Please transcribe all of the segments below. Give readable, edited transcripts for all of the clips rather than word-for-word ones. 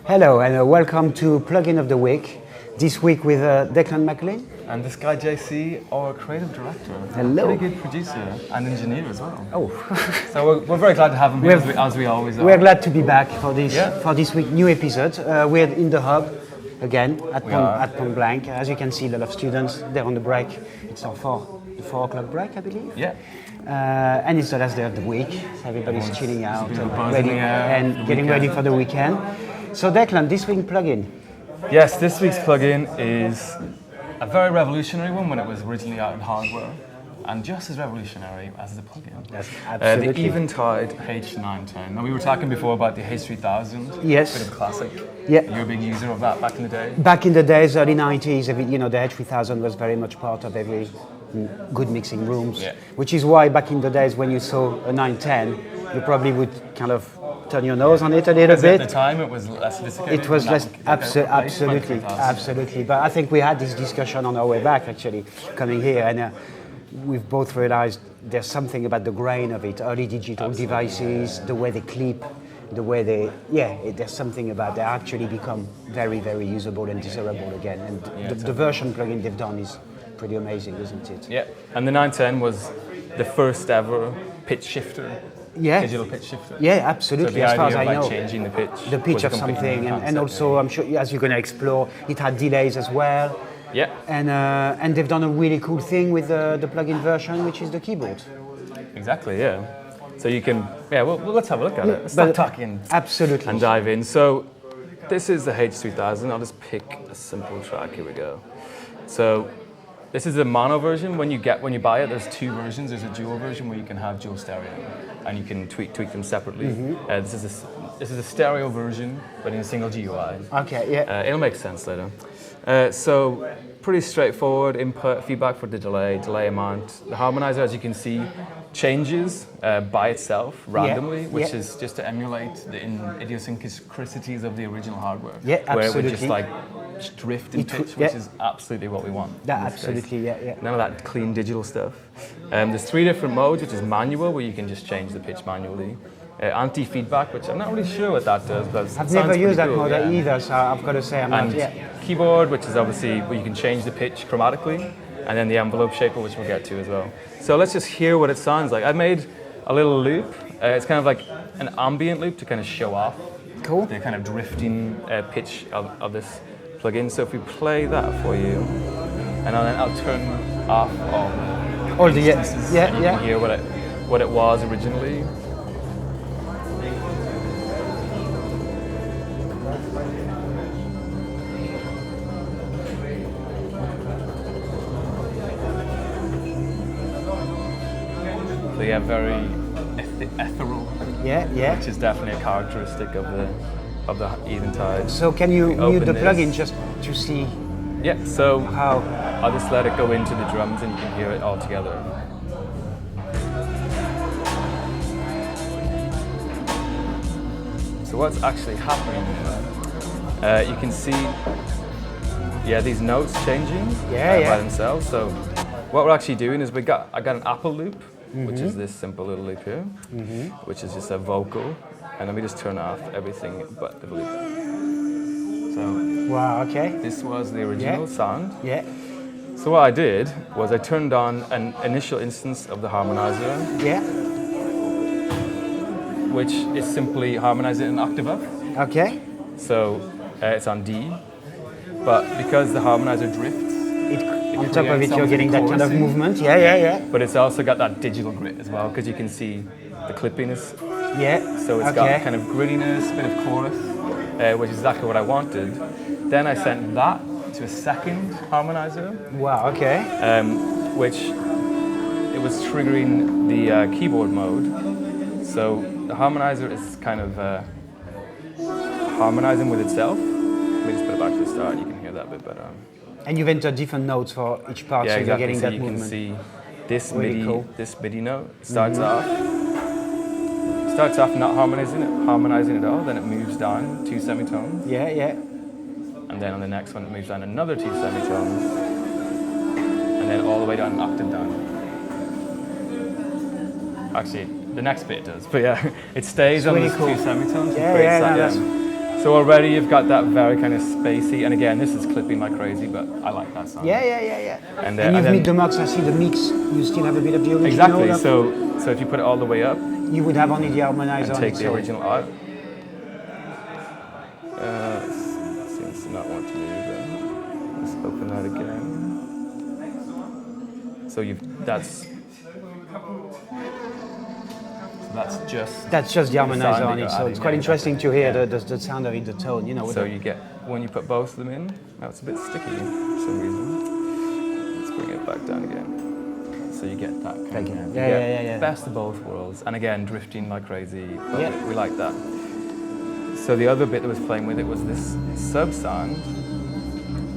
Hello and welcome to Plugin of the Week. This week with Declan McLean. And this guy JC, our creative director. Hello. Pretty good producer and engineer as well. Oh. So we're very glad to have him here, as we always are. We're glad to be back for this week new episode. We're in the hub again at Pont Blanc. As you can see, a lot of students, they're on the break. It's our 4 o'clock break, I believe. Yeah. And it's the last day of the week. So everybody's chilling out and getting ready for the weekend. So Declan, this week plugin. Yes, this week's plugin is a very revolutionary one when it was originally out in hardware, and just as revolutionary as the plugin. Yes, absolutely. The Eventide H910. Now we were talking before about the H3000. Yes. Bit of a classic. Yeah. You're a big user of that back in the day. Back in the days, early 90s, the H3000 was very much part of every good mixing rooms, which is why back in the days when you saw a 910, you probably would kind of turn your nose on it a little bit. At the time, it was less sophisticated. It was less, absolutely. But I think we had this discussion on our way back, actually, coming here, and we've both realized there's something about the grain of it. Early digital devices, the way they clip, the way there's something about they actually become very, very usable and desirable again. And the version plugin they've done is pretty amazing, isn't it? Yeah, and the 910 was the first ever pitch shifter. Yeah. Digital pitch shifter. Yeah, absolutely. So as far as I like know, changing the pitch of something, and also I'm sure as you're going to explore, it had delays as well. Yeah. And they've done a really cool thing with the plugin version, which is the keyboard. Exactly. Yeah. So you can. Yeah. Well, let's have a look at it. Stop talking. Absolutely. And dive in. So this is the H3000. I'll just pick a simple track. Here we go. So this is the mono version. When you buy it, there's 2 versions. There's a dual version where you can have dual stereo, and you can tweak them separately. Mm-hmm. This is a stereo version, but in a single GUI. Okay. Yeah. It'll make sense later. So pretty straightforward input, feedback for the delay amount. The harmonizer, as you can see, changes by itself randomly, which is just to emulate the idiosyncrasies of the original hardware. Yeah, absolutely. Where it would just like drift in pitch, which is absolutely what we want. Absolutely, None of that clean digital stuff. There's 3 different modes, which is manual, where you can just change the pitch manually. Anti-feedback, which I'm not really sure what that does, but I've never used that mode either, so I've got to say I'm not. Keyboard, which is obviously where you can change the pitch chromatically, and then the envelope shaper, which we'll get to as well. So let's just hear what it sounds like. I made a little loop. It's kind of like an ambient loop to kind of show off the kind of drifting pitch of this plugin. So if we play that for you, and then I'll turn off all the instances, and you can hear what it was originally. So yeah, very ethereal. Which is definitely a characteristic of the Eventide. So can you mute the plugin just to see? Yeah. So how? I'll just let it go into the drums, and you can hear it all together. So what's actually happening? You can see, these notes changing by themselves. So what we're actually doing is I got an Apple loop, which is this simple little loop here, which is just a vocal, and let me just turn off everything but the loop. So this was the original sound. Yeah. So what I did was I turned on an initial instance of the harmonizer. Yeah. Which is simply harmonize it an octave up. Okay. So it's on D, but because the harmonizer drifts, on top of it, you're getting that kind of movement. Yeah. But it's also got that digital grit as well, because you can see the clippiness. Yeah. So it's got kind of grittiness, bit of chorus, which is exactly what I wanted. Then I sent that to a second harmonizer. Wow. Okay. Which it was triggering the keyboard mode. So the harmonizer is kind of harmonizing with itself. Let me just put it back to the start. You can hear that a bit better. And you've entered different notes for each part, so exactly. you're getting that you movement. Can see this really MIDI, this MIDI note starts off not harmonizing at all. Then it moves down 2 semitones. Yeah. And then on the next one, it moves down another 2 semitones, and then all the way down an octave down. Actually, the next bit does, but yeah, it stays on these 2 semitones. So already you've got that very kind of spacey, and again, this is clipping like crazy, but I like that sound. Yeah. And you've then, mixed the mix. I see the mix. You still have a bit of the original. exactly. up. So if you put it all the way up You would have only the harmonizer and on take its the own. original out, seems to not want to move. Let's open that again. So that's just the harmonizer sound on that it. you're So adding, it's quite yeah, interesting exactly. to hear Yeah. the sound of it, the tone. You know. So you get, when you put both of them in, now it's a bit sticky for some reason. Let's bring it back down again. So you get that kind of, you get best of both worlds. And again, drifting like crazy, but Yeah. we like that. So the other bit that was playing with it was this sub sound.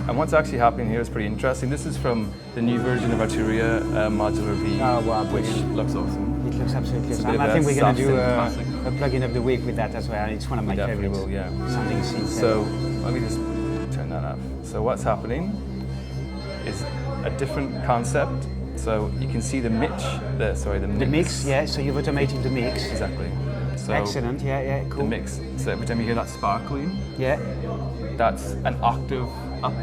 And what's actually happening here is pretty interesting. This is from the new version of Arturia Modular V, which looks awesome. It looks absolutely It's a awesome. bit of I think a we're going to do soft synth classic. a plugin of the week with that as well. It's one of my Definitely favorites. will, yeah. Sounding synth. So let me just turn that off. So what's happening is a different concept. So you can see the mix. The mix, yeah. So you've automated the mix. Exactly. So Excellent. Yeah. Cool. the mix. So every time you hear that sparkling, Yeah. that's an octave up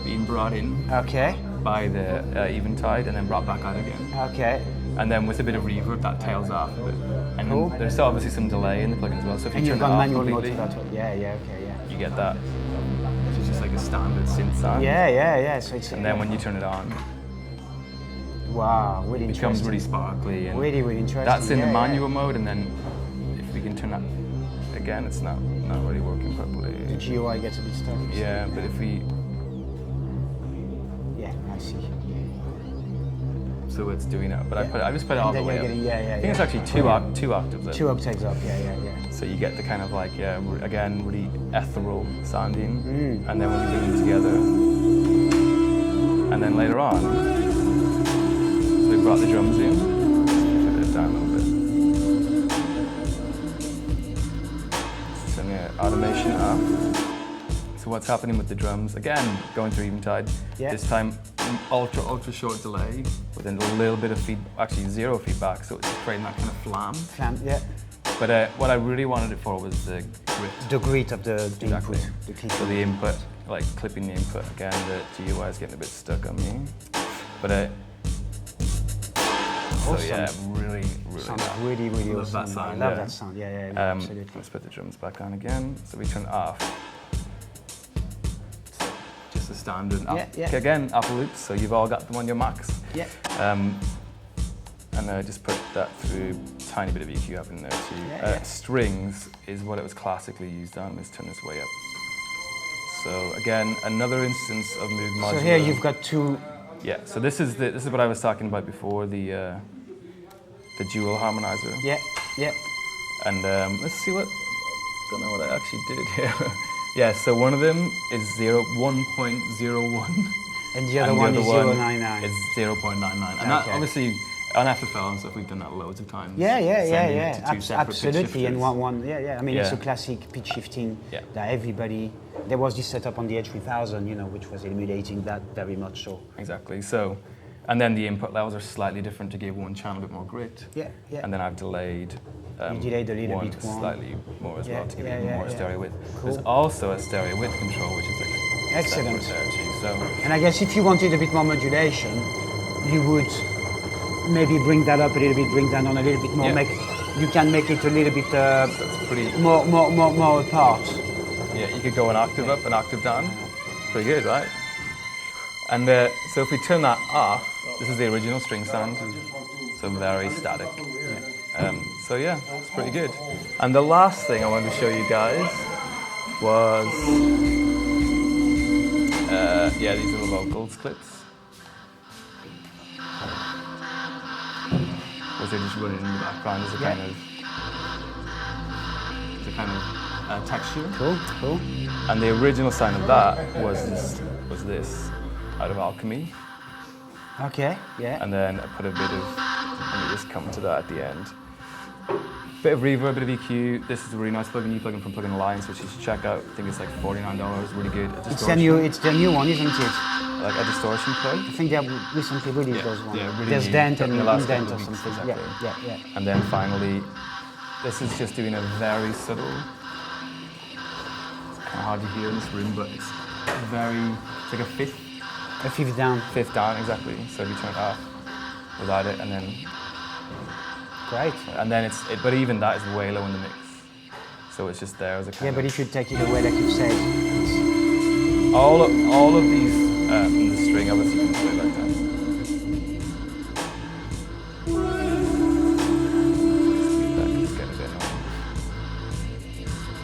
being brought in Okay. by the Eventide and then brought back out again. Okay. And then with a bit of reverb, that tails off a bit. And Cool. then there's obviously some delay in the plugin as well. So if And you you've turn it got off manual mode completely, for that one. Yeah. Okay. Yeah. you get that. It's just like a standard synth sound. Yeah. So it's. And then when you turn it on, Wow, really it interesting. becomes really sparkly. And Really interesting. that's in the Yeah. manual mode, and then if we can turn that again, it's not really working properly. The GUI gets a bit stuck. Yeah, but if we, Yeah, I see. so it's doing that. But I just put it all And the then way you're up. getting- yeah. I think it's actually two octaves up. 2 octaves up. Yeah. So you get the kind of like, again, really ethereal sounding, and then when you bring them together, and then later on, so we brought the drums in, put it down a little bit. Turn the automation off. So what's happening with the drums? Again, going through Eventide. Yeah. This time, ultra short delay, with a little bit of actually zero feedback, so it's creating that kind of flam. Yeah. But what I really wanted it for was the grit. The grit of the Exactly. input. The click. So the input, like clipping the input, again, the GUI is getting a bit stuck on me. But so Awesome. yeah, really Sounds really love awesome. that sound. I love that sound. Yeah, absolutely. Let's put the drums back on again. So we turn it off. So just a standard. Yeah. Again, Apple loops. So you've all got them on your Macs. Yeah. And I just put that through. Tiny bit of EQ up in there too. Yeah. Strings is what it was classically used on. Let's turn this way up. So again, another instance of Moog modular. So here you've got two. Yeah. So this is what I was talking about before, the dual harmonizer. Yeah. And let's see what. Don't know what I actually did here. Yeah. So one of them is 1.01. And the other one is 0.99. Is 0.99. And that obviously. On FFL and stuff, we've done that loads of times. Yeah. Sending it to two separate pitch Absolutely. And shifters. one. Yeah. I mean, it's a classic pitch shifting that everybody. There was this setup on the H910, which was emulating that very much so. Exactly. So, and then the input levels are slightly different to give one channel a bit more grit. Yeah. And then I've delayed. You delayed a little bit one. Slightly more as well to give it more stereo width. Cool. There's also a stereo width control, which is like Excellent. separate there too. So. And I guess if you wanted a bit more modulation, you would maybe bring that up a little bit, bring that on a little bit more. Yeah. You can make it a little bit That's pretty. more apart. Yeah, you could go an octave up, an octave down. Pretty good, right? And so if we turn that off, this is the original string sound. So very static. So yeah, it's pretty good. And the last thing I wanted to show you guys was these little vocals clips. Which are just running in the background as a kind of texture. Cool. And the original sound of that was this out of Alchemy. Okay, yeah. And then I put a bit of, let me just come to that at the end. Bit of reverb, bit of EQ. This is a really nice plugin, plugin from Plugin Alliance, which you should check out. I think it's like $49, really good. It's the new one, isn't it? Like a distortion plug. I think they have recently released those ones. Yeah, really There's neat. Dent and In the last Indent couple or of weeks, something. exactly. Yeah. And then finally, this is just doing a very subtle kind of hard to hear in this room, but it's like a fifth. A fifth down. Fifth down, exactly. So if you turn it off without it, and then Great. but even that is way low in the mix. So it's just there as a kind Yeah, of... but if you take it away, like you said, all of these in the string, obviously you can play like that. Let's get a bit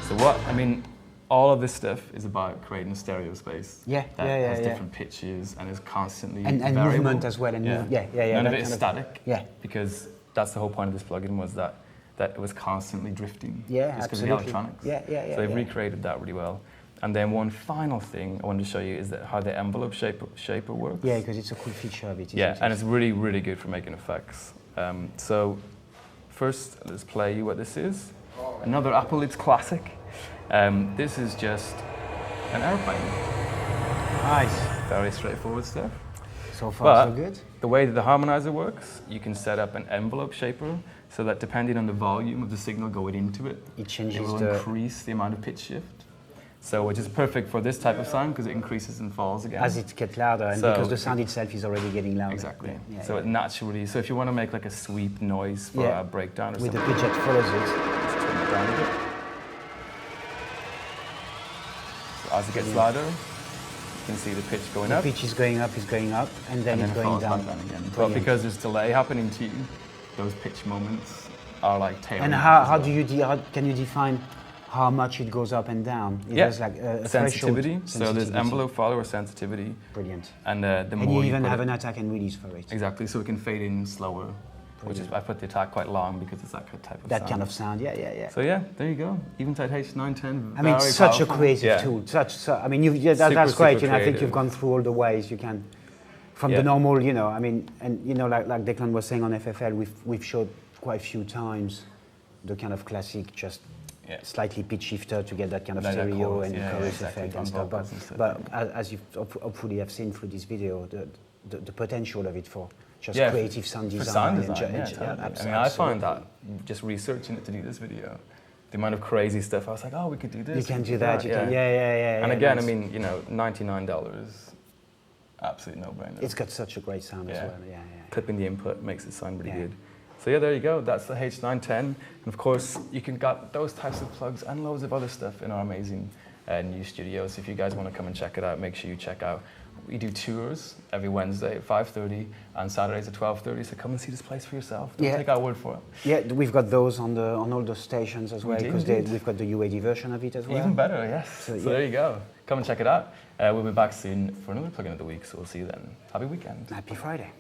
more. So all of this stuff is about creating a stereo space that has different pitches and is constantly and variable. movement as well. And None of it is static. Yeah. Because that's the whole point of this plugin, was that it was constantly drifting. Yeah, just because of absolutely. the electronics. Yeah. So they've recreated that really well. And then one final thing I wanted to show you is how the envelope shaper works. Yeah, because it's a cool feature of it. And it's really, really good for making effects. So first, let's play you what this is. Another Apple Lips classic. This is just an airplane. Nice. Very straightforward stuff. So far, so good. The way that the Harmonizer works, you can set up an envelope shaper so that depending on the volume of the signal going into it, It will increase the amount of pitch shift. So which is perfect for this type of sound because it increases and falls again. As it gets louder, and because the sound itself is already getting louder. Exactly. It naturally, so if you want to make like a sweep noise for a breakdown or with something. the pitch that follows it. Just turn it down a bit. So as it gets louder, you can see the pitch going up. The pitch is going up, and then it's going down. Again. But because there's delay happening to you, those pitch moments are like tailored. And can you define how much it goes up and down? There's like a sensitivity. threshold. So there's envelope follower sensitivity. Brilliant. And the more and you even put have an attack and release for it. Exactly. So it can fade in slower. Which is, I put the attack quite long because it's that type of sound. That kind of sound, yeah. So there you go. Eventide H910. I mean, it's such powerful. a creative tool. That's great. I think you've gone through all the ways you can, from the normal, like Declan was saying on FFL, we've showed quite a few times the kind of classic, just slightly pitch shifter to get that kind of stereo and chorus effect and stuff. But as you hopefully have seen through this video, the potential of it for just creative sound design. For sound design, absolutely. I find that just researching it to do this video, the amount of crazy stuff, I was like, we could do this. You can do that. And again, $99, absolute no-brainer. It's got such a great sound as well. Clipping the input makes it sound really good. So there you go. That's the H910. And of course, you can get those types of plugs and loads of other stuff in our amazing new studio. So if you guys want to come and check it out, make sure you check out. We do tours every Wednesday at 5:30 and Saturdays at 12:30. So come and see this place for yourself. Don't take our word for it. Yeah, we've got those on all the stations as well, because we've got the UAD version of it as well. Even better, yes. So there you go. Come and check it out. We'll be back soon for another plugin of the week. So we'll see you then. Happy weekend. Happy Friday.